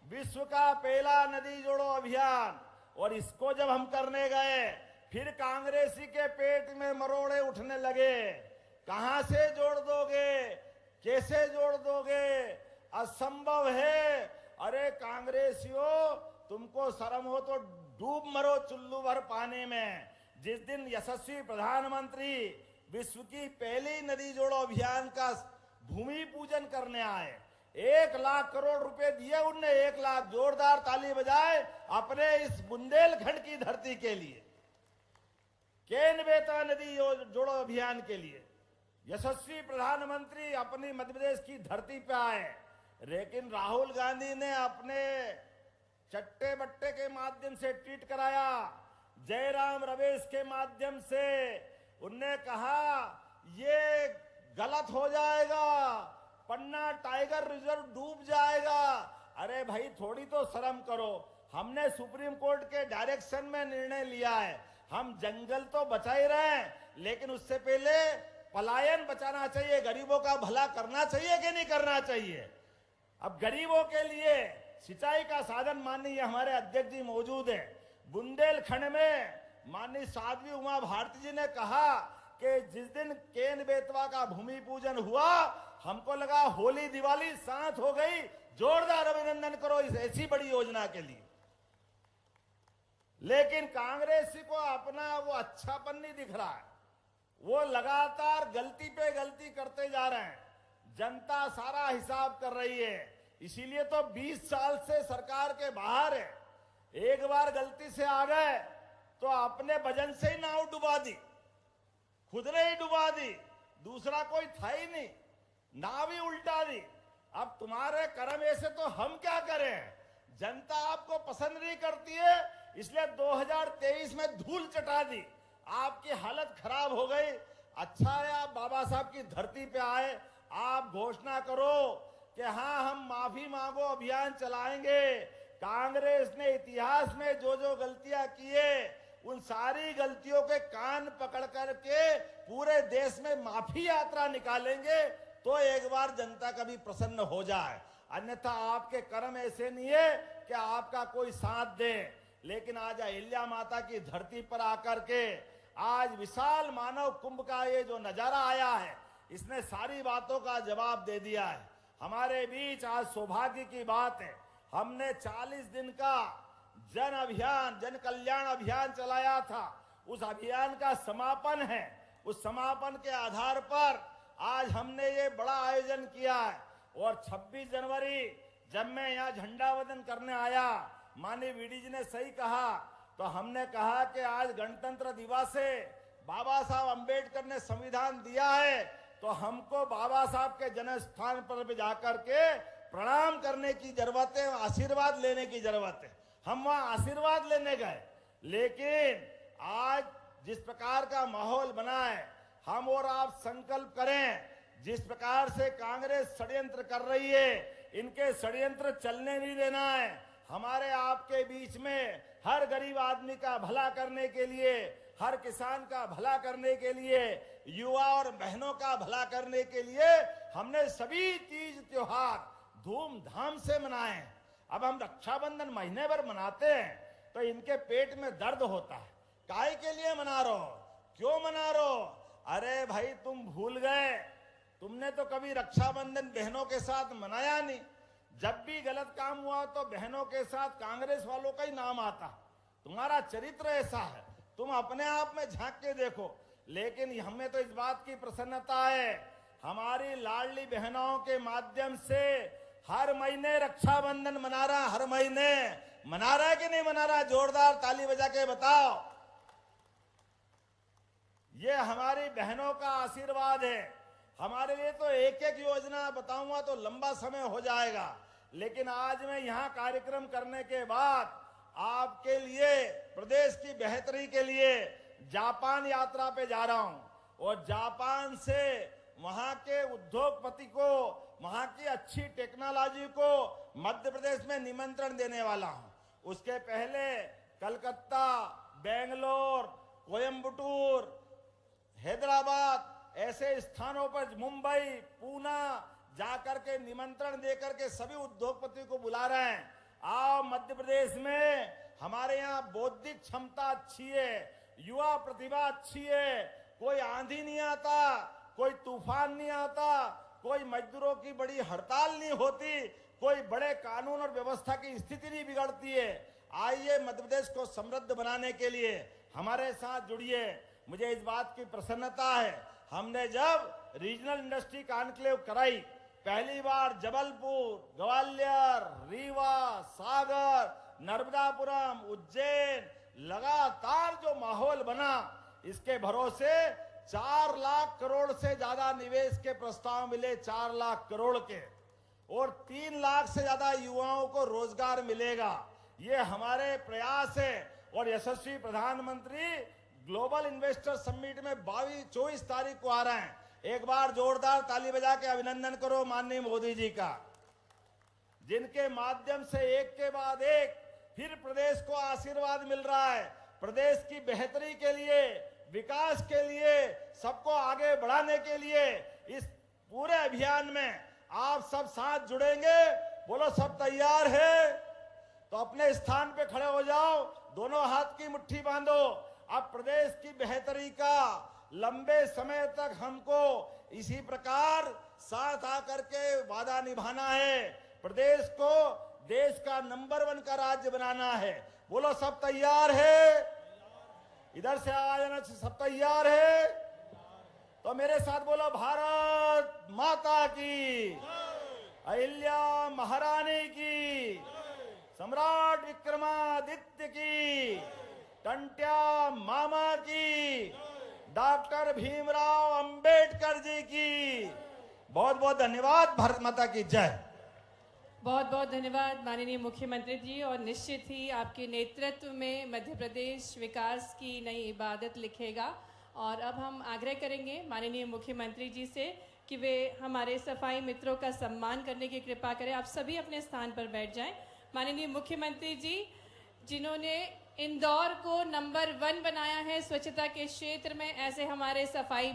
विश्व का पहला नदी जोड़ो अभियान। और इसको जब हम करने गए, फिर कांग्रेसी के पेट में मरोड़े उठने लगे। कहां से जोड़ दोगे, कैसे जोड़ दोगे, असंभव है। अरे कांग्रेसियों, तुमको शर्म हो तो डूब मरो चुल्लू भर पानी में। जिस दिन यशस्वी प्रधानमंत्री विश्व की पहली नदी जोड़ो अभियान का भूमि पूजन करने आए, 1 लाख करोड़ रुपए दिए उनने। 1 लाख, जोरदार ताली बजाए अपने इस बुंदेलखंड की धरती के लिए, केन बेतवा नदी जोड़ो अभियान के लिए। यशस्वी प्रधानमंत्री अपनी मध्य प्रदेश की धरती पे आए, लेकिन राहुल गांधी ने अपने चट्टे बट्टे के माध्यम से ट्वीट कराया, जयराम रमेश के माध्यम से उनने कहा ये गलत हो जाएगा, पन्ना टाइगर रिजर्व डूब जाएगा। अरे भाई थोड़ी तो शर्म करो। हमने सुप्रीम कोर्ट के डायरेक्शन में निर्णय लिया है, हम जंगल तो बचा ही रहे हैं, लेकिन उससे पहले पलायन बचाना चाहिए, गरीबों का भला करना चाहिए कि नहीं करना चाहिए। अब गरीबों के लिए सिंचाई का साधन माननीय हमारे अध्यक्ष जी मौजूद है। बुंदेलखंड में माननीय साध्वी उमा भारती जी ने कहा कि जिस दिन केन बेतवा का भूमि पूजन हुआ, हमको लगा होली दिवाली साथ हो गई। जोरदार अभिनंदन करो इस ऐसी बड़ी योजना के लिए। लेकिन कांग्रेसी को अपना वो अच्छापन नहीं दिख रहा है, वो लगातार गलती पे गलती करते जा रहे हैं। जनता सारा हिसाब कर रही है, इसीलिए तो 20 साल से सरकार के बाहर है। एक बार गलती से आ गए तो अपने वजन से ही नाव डुबा दी, खुद ने ही डुबा दी, दूसरा कोई था ही नहीं, नाव ही उल्टा दी। अब तुम्हारे कर्म ऐसे तो हम क्या करें। जनता आपको पसंद नहीं करती है, इसलिए 2023 में धूल चटा दी, आपकी हालत खराब हो गई। अच्छा है आप बाबा साहब की धरती पे आए, आप घोषणा करो कि हाँ हम माफी मांगो अभियान चलाएंगे। कांग्रेस ने इतिहास में जो जो गलतियां की है, उन सारी गलतियों के कान पकड़ करके पूरे देश में माफी यात्रा निकालेंगे, तो एक बार जनता कभी प्रसन्न हो जाए। अन्यथा आपके कर्म ऐसे नहीं है कि आपका कोई साथ दे। लेकिन आज अहिल्या माता की धरती पर आकर के आज विशाल मानव कुंभ का ये जो नजारा आया है, इसने सारी बातों का जवाब दे दिया है। हमारे बीच आज सौभाग्य की बात है, हमने 40 दिन का जन अभियान, जन कल्याण अभियान चलाया था। उस अभियान का समापन है। उस समापन के आधार पर आज हमने ये बड़ा आयोजन किया है। और 26 जनवरी जब मैं यहाँ झंडा वंदन करने आया, माननीय वीडी जी ने सही कहा, तो हमने कहा कि आज गणतंत्र दिवस है, बाबा साहब अंबेडकर ने संविधान दिया है, तो हमको बाबा साहब के जन्म स्थान पर भी जाकर के प्रणाम करने की जरूरत है, आशीर्वाद लेने की जरूरत है। हम वहां आशीर्वाद लेने गए, लेकिन आज जिस प्रकार का माहौल बना है, हम और आप संकल्प करें, जिस प्रकार से कांग्रेस षड्यंत्र कर रही है, इनके षड्यंत्र चलने नहीं देना है। हमारे आपके बीच में हर गरीब आदमी का भला करने के लिए, हर किसान का भला करने के लिए, युवा और बहनों का भला करने के लिए हमने सभी तीज त्योहार धूमधाम से मनाए। अब हम रक्षाबंधन महीने भर मनाते हैं तो इनके पेट में दर्द होता है, काहे के लिए मना रहे हो, क्यों मना रहे हो। अरे भाई तुम भूल गए, तुमने तो कभी रक्षाबंधन बहनों के साथ मनाया नहीं। जब भी गलत काम हुआ तो बहनों के साथ कांग्रेस वालों का ही नाम आता। तुम्हारा चरित्र ऐसा है, तुम अपने आप में झांक के देखो। लेकिन हमें तो इस बात की प्रसन्नता है, हमारी लाडली बहनों के माध्यम से हर महीने रक्षाबंधन मना रहा, हर महीने मना रहा है कि नहीं मना रहा, जोरदार ताली बजा के बताओ। ये हमारी बहनों का आशीर्वाद है। हमारे लिए तो एक एक योजना बताऊंगा तो लंबा समय हो जाएगा, लेकिन आज मैं यहाँ कार्यक्रम करने के बाद आपके लिए, प्रदेश की बेहतरी के लिए जापान यात्रा पे जा रहा हूं और जापान से वहां के उद्योगपति को, वहां की अच्छी टेक्नोलॉजी को मध्य प्रदेश में निमंत्रण देने वाला हूं। उसके पहले कलकत्ता, बेंगलोर, कोयम्बटूर, हैदराबाद ऐसे स्थानों पर, मुंबई, पूना जाकर के निमंत्रण देकर के सभी उद्योगपति को बुला रहे हैं। आओ मध्य प्रदेश में, हमारे यहाँ बौद्धिक क्षमता अच्छी है, युवा प्रतिभा अच्छी है, कोई आंधी नहीं आता, कोई तूफान नहीं आता, कोई मजदूरों की बड़ी हड़ताल नहीं होती, कोई बड़े कानून और व्यवस्था की स्थिति नहीं बिगड़ती है। आइए मध्य प्रदेश को समृद्ध बनाने के लिए हमारे साथ जुड़िए। मुझे इस बात की प्रसन्नता है, हमने जब रीजनल इंडस्ट्री कॉन्क्लेव कराई, पहली बार जबलपुर, ग्वालियर, रीवा, सागर, नर्मदापुरम, उज्जैन, लगातार जो माहौल बना, इसके भरोसे 4 लाख करोड़ से ज्यादा निवेश के प्रस्ताव मिले, 4 लाख करोड़ के, और 3 लाख से ज्यादा युवाओं को रोजगार मिलेगा। ये हमारे प्रयास है। और यशस्वी प्रधानमंत्री ग्लोबल इन्वेस्टर समिट में 24 तारीख को आ रहे हैं। एक बार जोरदार ताली बजा के अभिनंदन करो माननीय मोदी जी का, जिनके माध्यम से एक के बाद एक फिर प्रदेश को आशीर्वाद मिल रहा है। प्रदेश की बेहतरी के लिए, विकास के लिए, सबको आगे बढ़ाने के लिए इस पूरे अभियान में आप सब साथ जुड़ेंगे। बोलो सब तैयार है? तो अपने स्थान पे खड़े हो जाओ, दोनों हाथ की मुट्ठी बांधो। अब प्रदेश की बेहतरी का लंबे समय तक हमको इसी प्रकार साथ आकर के वादा निभाना है। प्रदेश को देश का नंबर 1 का राज्य बनाना है। बोलो सब तैयार है? इधर से आ जाना, सब तैयार है? तो मेरे साथ बोलो भारत माता की, अहिल्या महारानी की, सम्राट विक्रमादित्य की, टंट्या मामा की, डॉक्टर भीमराव अंबेडकर जी की। बहुत बहुत धन्यवाद। भारत माता की जय। बहुत बहुत धन्यवाद माननीय मुख्यमंत्री जी। और निश्चित ही आपके नेतृत्व में मध्य प्रदेश विकास की नई इबादत लिखेगा। और अब हम आग्रह करेंगे माननीय मुख्यमंत्री जी से कि वे हमारे सफाई मित्रों का सम्मान करने की कृपा करें। आप सभी अपने स्थान पर बैठ जाएं। माननीय मुख्यमंत्री जी, जिन्होंने इंदौर को नंबर 1 बनाया है स्वच्छता के क्षेत्र में, ऐसे हमारे सफाई